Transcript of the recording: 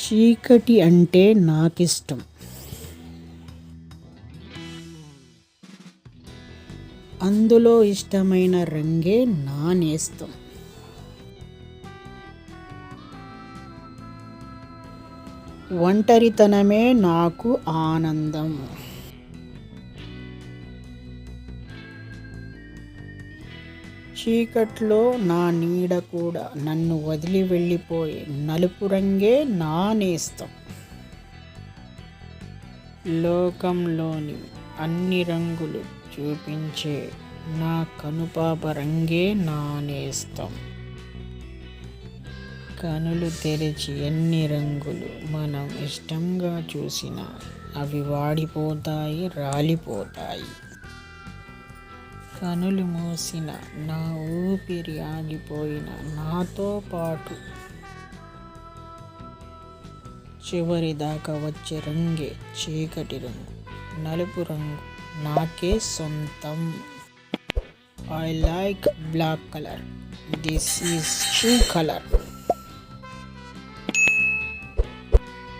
చీకటి అంటే నాకిష్టం. అందులో ఇష్టమైన రంగే నా నేస్తం. ఒంటరితనమే నాకు ఆనందం. చీకట్లో నా నీడ కూడా నన్ను వదిలి వెళ్ళిపోయే నలుపు రంగే నా నేస్తం. లోకంలోని అన్ని రంగులు చూపించే నా కనుపాప రంగే నా నేస్తం. కనులు తెరిచి ఎన్ని రంగులు మనం ఇష్టంగా చూసినా అవి వాడిపోతాయి, రాలిపోతాయి. కనులు మూసిన నా ఊపిరి ఆగిపోయిన నాతో పాటు చివరిదాకా వచ్చే రంగే చీకటి రంగు. నలుపు రంగు నాకే సొంతం. I like black color. This is true color.